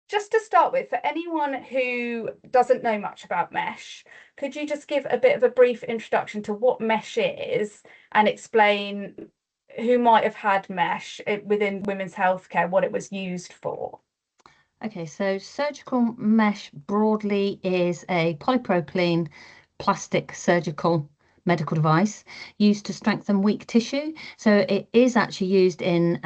just to start with, for anyone who doesn't know much about mesh, could you just give a bit of a brief introduction to what mesh is and explain who might have had mesh within women's healthcare, what it was used for? Okay, so surgical mesh broadly is a polypropylene plastic surgical medical device used to strengthen weak tissue. So it is actually used in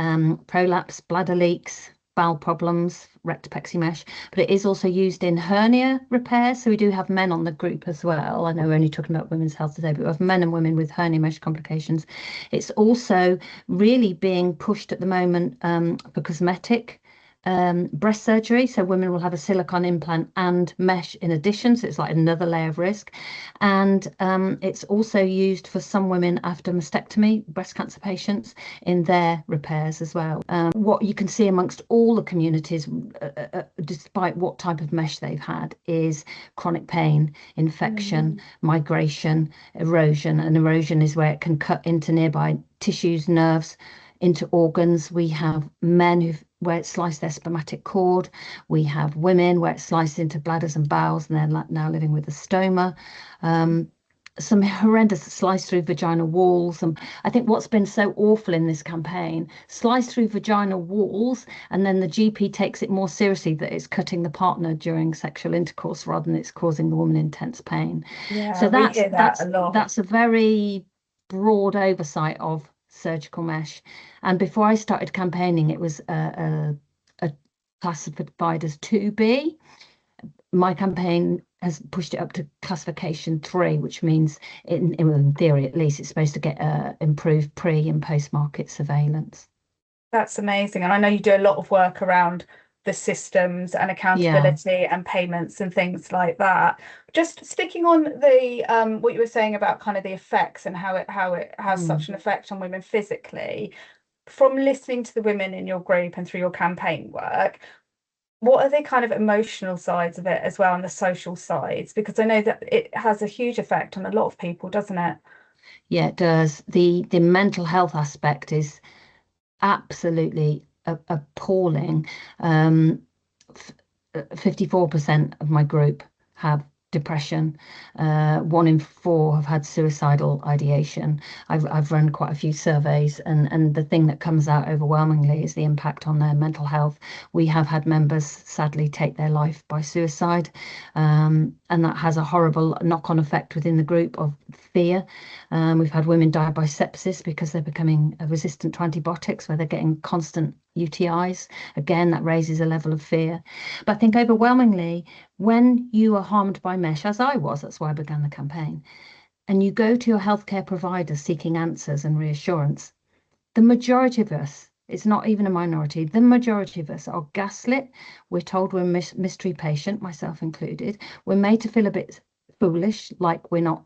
prolapse, bladder leaks, bowel problems, rectopexy mesh, but it is also used in hernia repairs. So we do have men on the group as well. I know we're only talking about women's health today, but we have men and women with hernia mesh complications. It's also really being pushed at the moment for cosmetic breast surgery. So women will have a silicone implant and mesh in addition. So it's like another layer of risk. And it's also used for some women after mastectomy, breast cancer patients, in their repairs as well. What you can see amongst all the communities, despite what type of mesh they've had, is chronic pain, infection, migration, erosion. And erosion is where it can cut into nearby tissues, nerves, into organs. We have men where it sliced their spermatic cord. We have women where it sliced into bladders and bowels, and they're now living with a stoma. Some horrendous slice through vaginal walls. And I think what's been so awful in this campaign, slice through vaginal walls, and then the GP takes it more seriously that it's cutting the partner during sexual intercourse rather than it's causing the woman intense pain. Yeah, so we hear that a lot. That's a very broad oversight of surgical mesh. And before I started campaigning, it was classified as 2B. My campaign has pushed it up to classification 3, which means in theory, at least, it's supposed to get improved pre and post-market surveillance. That's amazing. And I know you do a lot of work around the systems and accountability and payments and things like that. Just sticking on the what you were saying about kind of the effects and how it has such an effect on women physically, from listening to the women in your group and through your campaign work, what are the kind of emotional sides of it as well, and the social sides? Because I know that it has a huge effect on a lot of people, doesn't it? Yeah, it does. The mental health aspect is absolutely appalling. 54% of my group have depression. 1 in 4 have had suicidal ideation. I've run quite a few surveys, and the thing that comes out overwhelmingly is the impact on their mental health. We have had members sadly take their life by suicide, and that has a horrible knock-on effect within the group of fear. We've had women die by sepsis because they're becoming resistant to antibiotics, where they're getting constant UTIs. Again, that raises a level of fear. But I think overwhelmingly, when you are harmed by mesh, as I was, that's why I began the campaign, and you go to your healthcare provider seeking answers and reassurance, the majority of us, it's not even a minority, the majority of us are gaslit. We're told we're a mystery patient, myself included. We're made to feel a bit foolish, like we're not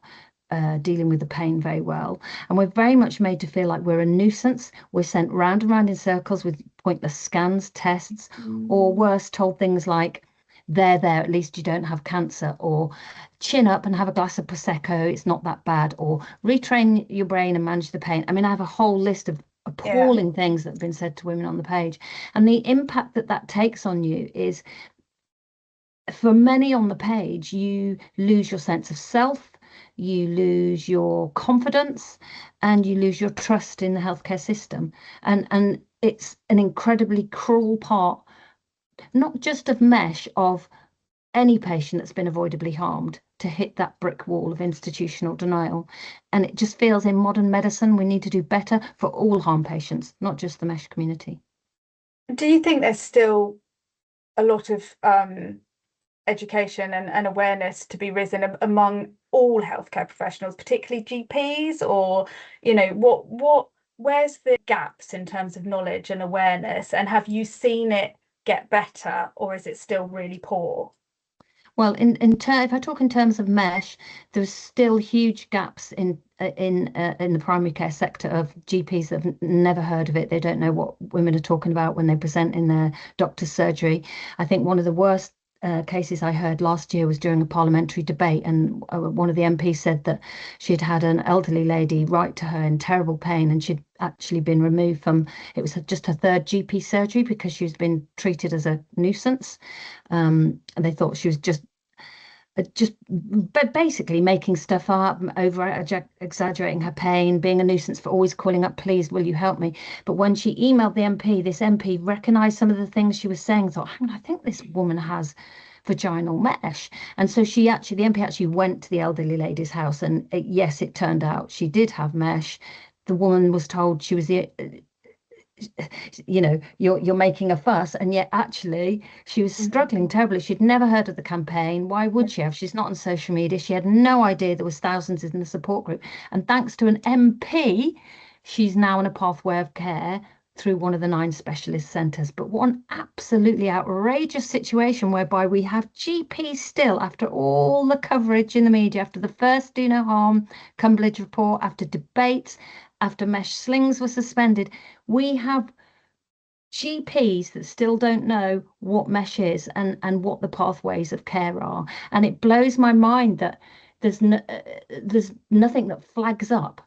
dealing with the pain very well. And we're very much made to feel like we're a nuisance. We're sent round and round in circles with pointless scans, tests, or worse, told things like, there, at least you don't have cancer, or chin up and have a glass of Prosecco, it's not that bad, or retrain your brain and manage the pain. I mean, I have a whole list of appalling things that have been said to women on the page. And the impact that takes on you is, for many on the page, you lose your sense of self, you lose your confidence, and you lose your trust in the healthcare system. And it's an incredibly cruel part, not just of mesh, of any patient that's been avoidably harmed, to hit that brick wall of institutional denial. And it just feels in modern medicine, we need to do better for all harm patients, not just the mesh community. Do you think there's still a lot of education and awareness to be risen among all healthcare professionals, particularly GPs, or where's the gaps in terms of knowledge and awareness, and have you seen it get better, or is it still really poor? Well, if I talk in terms of mesh, there's still huge gaps in the primary care sector of GPs that have never heard of it. They don't know what women are talking about when they present in their doctor's surgery. I think one of the worst cases I heard last year was during a parliamentary debate, and one of the MPs said that she'd had an elderly lady write to her in terrible pain, and she'd actually been removed from, it was just her third GP surgery because she's been treated as a nuisance. And they thought she was just but basically making stuff up, over exaggerating her pain, being a nuisance for always calling up, please, will you help me? But when she emailed the MP, this MP recognized some of the things she was saying, thought, hang on, I think this woman has vaginal mesh. And so the MP actually went to the elderly lady's house, and yes, it turned out she did have mesh. The woman was told she was you're making a fuss, and yet actually she was struggling terribly. She'd never heard of the campaign. Why would she have? She's not on social media. She had no idea there was thousands in the support group, and thanks to an MP, she's now in a pathway of care through one of the 9 specialist centres. But one absolutely outrageous situation whereby we have GPs still, after all the coverage in the media, after the first Do No Harm Cumberledge report, after debates, after mesh slings were suspended, we have GPs that still don't know what mesh is and what the pathways of care are. And it blows my mind that there's nothing that flags up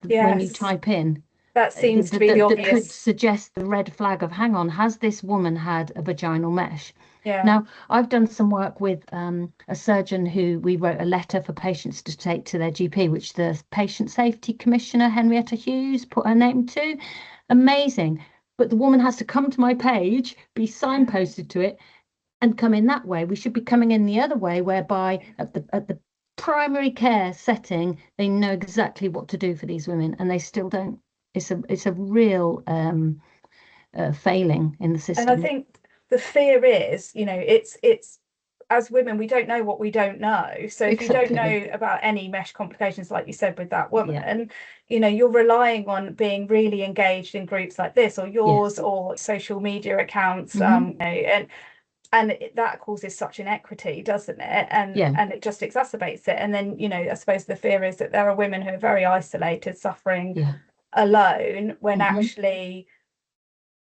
when you type in. That seems to be the obvious. That could suggest the red flag of, hang on, has this woman had a vaginal mesh? Yeah. Now, I've done some work with a surgeon who we wrote a letter for patients to take to their GP, which the Patient Safety Commissioner, Henrietta Hughes, put her name to. Amazing. But the woman has to come to my page, be signposted to it, and come in that way. We should be coming in the other way, whereby at the primary care setting, they know exactly what to do for these women, and they still don't. It's a real failing in the system. And I think the fear is, it's as women, we don't know what we don't know. So if you don't know about any mesh complications, like you said with that woman, you're relying on being really engaged in groups like this, or yours, or social media accounts, and that causes such inequity, doesn't it? And it just exacerbates it. And then, I suppose the fear is that there are women who are very isolated, suffering alone, when actually,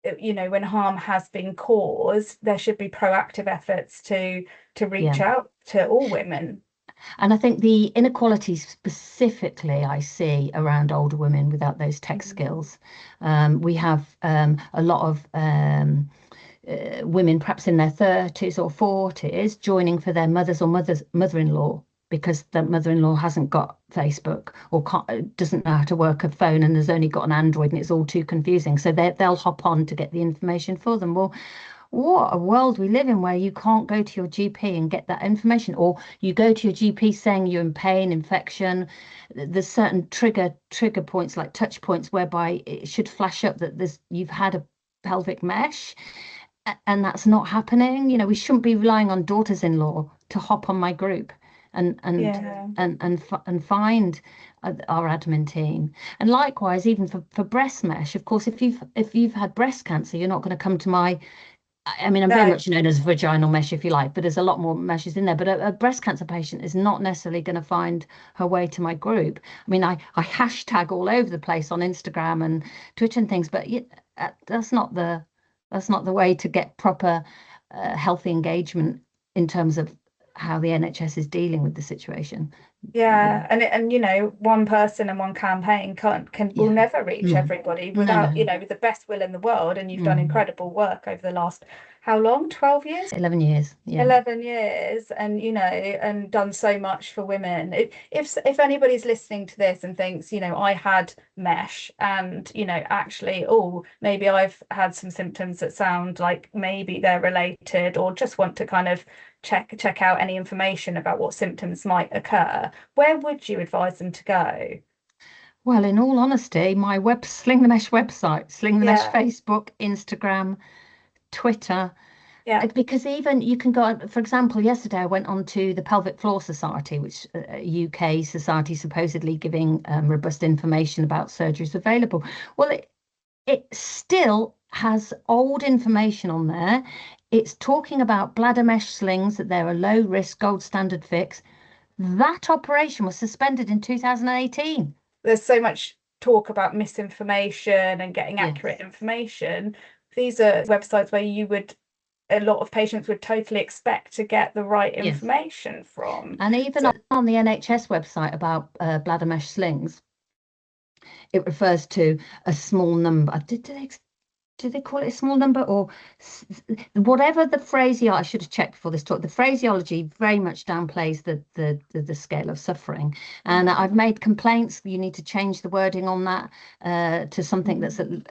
when harm has been caused, there should be proactive efforts to reach out to all women. And I think the inequalities specifically I see around older women without those tech skills. We have a lot of women perhaps in their 30s or 40s joining for their mothers or mother-in-law, because the mother-in-law hasn't got Facebook or doesn't know how to work a phone, and has only got an Android, and it's all too confusing. So they'll hop on to get the information for them. Well, what a world we live in, where you can't go to your GP and get that information, or you go to your GP saying you're in pain, infection. There's certain trigger points, like touch points, whereby it should flash up that you've had a pelvic mesh, and that's not happening. We shouldn't be relying on daughters-in-law to hop on my group and find our admin team. And likewise, even for breast mesh, of course, if you've had breast cancer, you're not going to come to my, I'm very much known as vaginal mesh, if you like, but there's a lot more meshes in there. But a breast cancer patient is not necessarily going to find her way to my group. I hashtag all over the place on Instagram and Twitter and things, but that's not the way to get proper healthy engagement in terms of how the NHS is dealing with the situation. And one person and one campaign will never reach everybody without with the best will in the world. And you've done incredible work over the last, how long? 12 years? 11 years. 11 years, and and done so much for women. If anybody's listening to this and thinks, I had mesh, and actually, maybe I've had some symptoms that sound like maybe they're related, or just want to kind of check out any information about what symptoms might occur, where would you advise them to go? Well, in all honesty, my Sling the Mesh website, Sling the Mesh Facebook, Instagram, Twitter. Because even you can go, for example, yesterday I went on to the Pelvic Floor Society, which UK society supposedly giving robust information about surgeries available. Well, it still has old information on there. It's talking about bladder mesh slings, that they're a low risk gold standard fix. That operation was suspended in 2018. There's so much talk about misinformation and getting accurate information. These are websites where a lot of patients would totally expect to get the right information from. And even on the NHS website about bladder mesh slings, It refers to a small number. Do they call it a small number, or whatever the phraseology? I should have checked before this talk. The phraseology very much downplays the scale of suffering, and I've made complaints. You need to change the wording on that to something that's a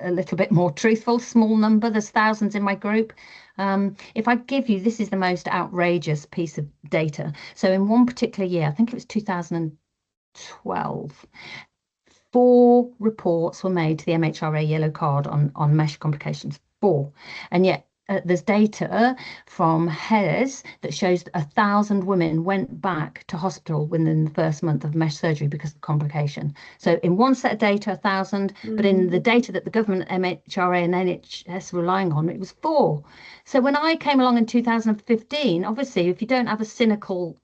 little bit more truthful. Small number. There's thousands in my group. If I give you, this is the most outrageous piece of data. So in one particular year, I think it was 2012. 4 reports were made to the MHRA yellow card on mesh complications. 4. And yet there's data from HERES that shows 1,000 women went back to hospital within the first month of mesh surgery because of complication. So in one set of data, 1,000, but in the data that the government, MHRA and NHS were relying on, it was 4. So when I came along in 2015, obviously, if you don't have a cynical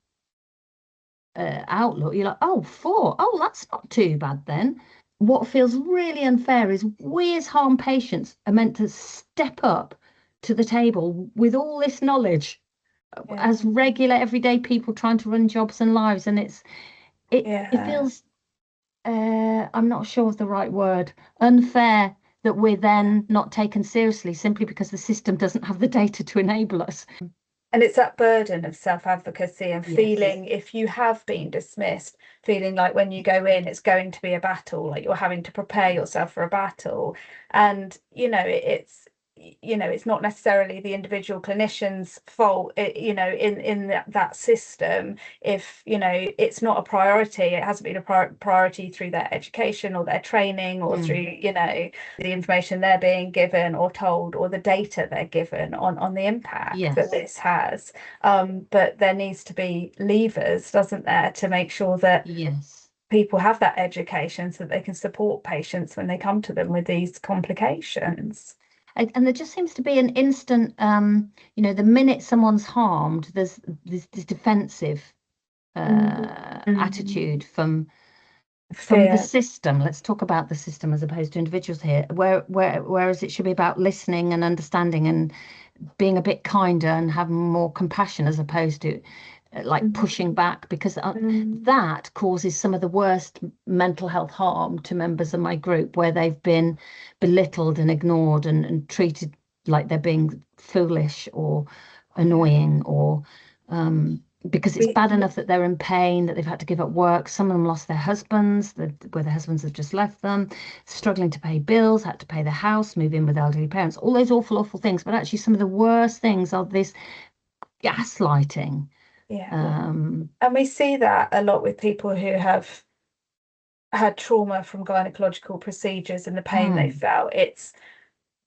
outlook, you're like, oh, 4, oh, that's not too bad then. What feels really unfair is we as harm patients are meant to step up to the table with all this knowledge as regular everyday people trying to run jobs and lives, and it feels I'm not sure of the right word, unfair, that we're then not taken seriously simply because the system doesn't have the data to enable us. And it's that burden of self-advocacy and feeling, if you have been dismissed, feeling like when you go in, it's going to be a battle, like you're having to prepare yourself for a battle. And, it's not necessarily the individual clinician's fault, in that system. If, it's not a priority, it hasn't been a priority through their education or their training or through, the information they're being given or told, or the data they're given on the impact that this has. But there needs to be levers, doesn't there, to make sure that people have that education so that they can support patients when they come to them with these complications. And there just seems to be an instant, the minute someone's harmed, there's this defensive attitude from the system. Let's talk about the system as opposed to individuals here, whereas it should be about listening and understanding and being a bit kinder and having more compassion, as opposed to pushing back, because that causes some of the worst mental health harm to members of my group, where they've been belittled and ignored and treated like they're being foolish or annoying, or because it's bad enough that they're in pain, that they've had to give up work. Some of them lost their husbands, where their husbands have just left them, struggling to pay bills, had to pay their house, move in with elderly parents, all those awful things. But actually some of the worst things are this gaslighting. And we see that a lot with people who have had trauma from gynecological procedures and the pain they felt.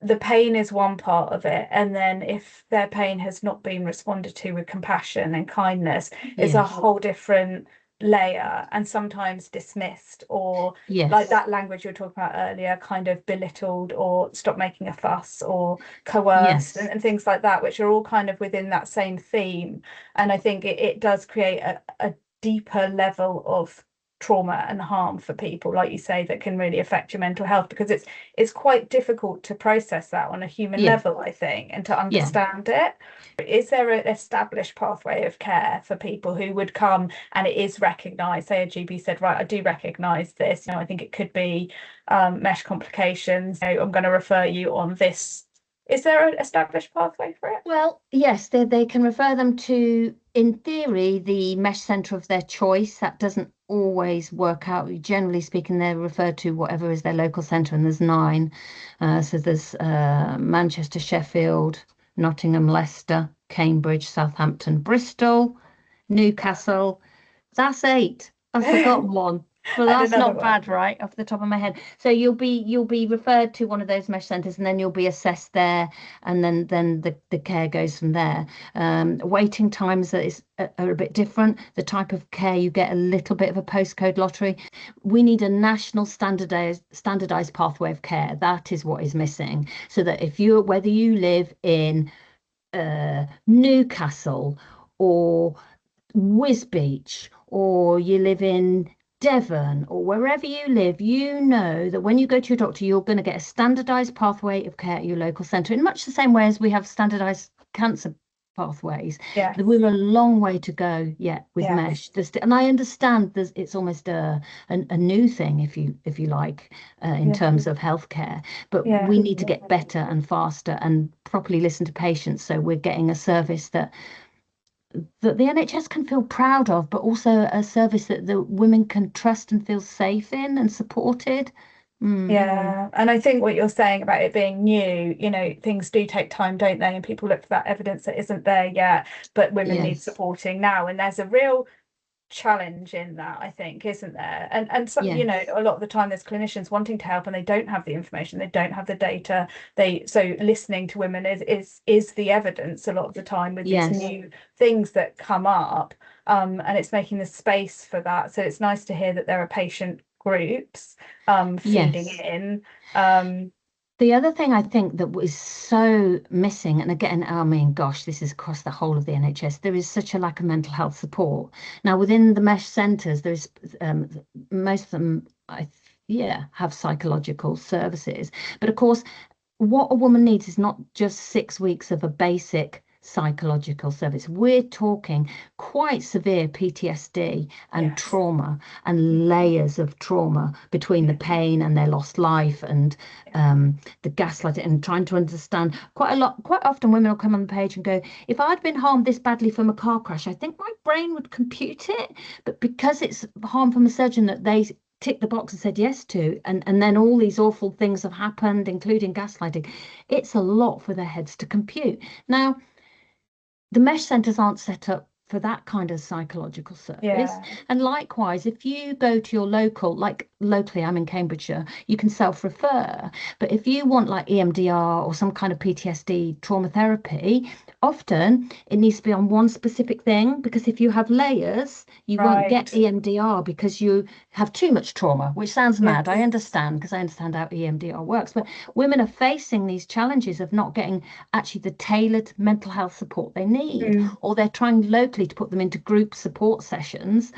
The pain is one part of it, and then if their pain has not been responded to with compassion and kindness, it's a whole different layer, and sometimes dismissed, or like that language you were talking about earlier, kind of belittled, or stop making a fuss, or coerced, and things like that, which are all kind of within that same theme. And I think it does create a deeper level of trauma and harm for people, like you say, that can really affect your mental health, because it's quite difficult to process that on a human level, I think, and to understand it. Is there an established pathway of care for people who would come and it is recognised, say a GP said, right, I do recognise this, I think it could be mesh complications, I'm going to refer you on this. Is there an established pathway for it? Well, yes, they can refer them to, in theory, the mesh centre of their choice. That doesn't always work out. Generally speaking, they're referred to whatever is their local centre, and there's 9. So there's Manchester, Sheffield, Nottingham, Leicester, Cambridge, Southampton, Bristol, Newcastle. That's 8. I've forgotten one. Well, that's not bad, right, off the top of my head. So you'll be referred to one of those mesh centres, and then you'll be assessed there, and then the care goes from there. Waiting times are a bit different. The type of care you get, a little bit of a postcode lottery. We need a national standardized pathway of care. That is what is missing. So that whether you live in Newcastle or Wisbech, or you live in Devon, or wherever you live, you know that when you go to your doctor, you're going to get a standardized pathway of care at your local centre, in much the same way as we have standardized cancer pathways. Yes. We're a long way to go yet with Yes. mesh. And I understand it's almost a new thing, if you like, in terms of healthcare. But we need to get better and faster and properly listen to patients, so we're getting a service that the NHS can feel proud of, but also a service that the women can trust and feel safe in and supported. Yeah, and I think what you're saying about it being new, things do take time, don't they? And people look for that evidence that isn't there yet, but women need supporting now. And there's a real challenge in that, I think, isn't there? And so, a lot of the time there's clinicians wanting to help and they don't have the information, they don't have the data. So listening to women is the evidence a lot of the time with these new things that come up. And it's making the space for that. So it's nice to hear that there are patient groups feeding in. The other thing I think that was so missing, and again, I mean, gosh, this is across the whole of the NHS, there is such a lack of mental health support. Now, within the mesh centres, there's most of them, have psychological services. But of course, what a woman needs is not just 6 weeks of a basic psychological service. We're talking quite severe PTSD and trauma and layers of trauma between the pain and their lost life and the gaslighting, and trying to understand quite often women will come on the page and go, if I'd been harmed this badly from a car crash, I think my brain would compute it. But because it's harm from a surgeon that they ticked the box and said yes to, and then all these awful things have happened, including gaslighting, it's a lot for their heads to compute. Now, the mesh centres aren't set up for that kind of psychological service. And likewise, if you go to your local, like locally, I'm in Cambridgeshire, you can self-refer. But if you want like EMDR or some kind of PTSD trauma therapy, often it needs to be on one specific thing, because if you have layers, you won't get EMDR because you have too much trauma, which sounds mad. I understand, because I understand how EMDR works. But women are facing these challenges of not getting actually the tailored mental health support they need, or they're trying locally to put them into group support sessions.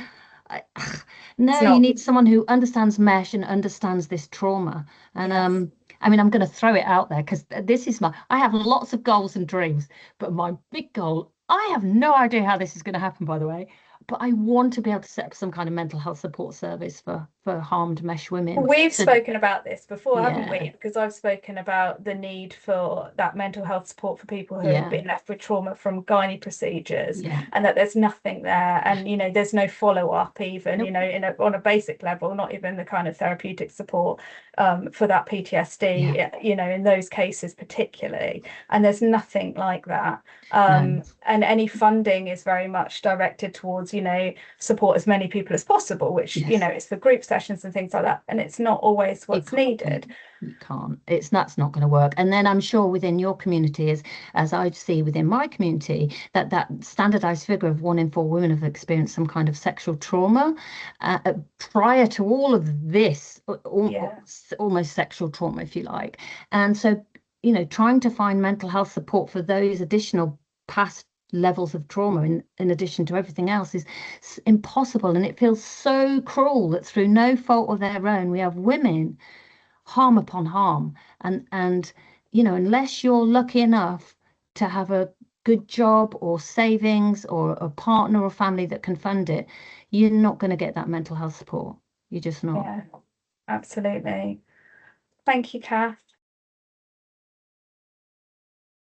You need someone who understands mesh and understands this trauma. And I mean, I'm going to throw it out there because I have lots of goals and dreams, but my big goal, I have no idea how this is going to happen, by the way, but I want to be able to set up some kind of mental health support service for harmed mesh women. We've spoken about this before, haven't we? Because I've spoken about the need for that mental health support for people who have been left with trauma from gynae procedures, and that there's nothing there, and there's no follow-up even, on a basic level, not even the kind of therapeutic support for that PTSD, in those cases particularly, and there's nothing like that. And any funding is very much directed towards support as many people as possible, which it's for group sessions and things like that, and it's not always what's needed. You can't. That's not going to work. And then I'm sure within your community, as I see within my community, that standardized figure of 1 in 4 women have experienced some kind of sexual trauma prior to all of this, almost sexual trauma, if you like. And so trying to find mental health support for those additional past levels of trauma in addition to everything else is impossible. And it feels so cruel that through no fault of their own, we have women harm upon harm. And unless you're lucky enough to have a good job or savings or a partner or family that can fund it, you're not going to get that mental health support. You're just not. Yeah, absolutely. Thank you, Kath.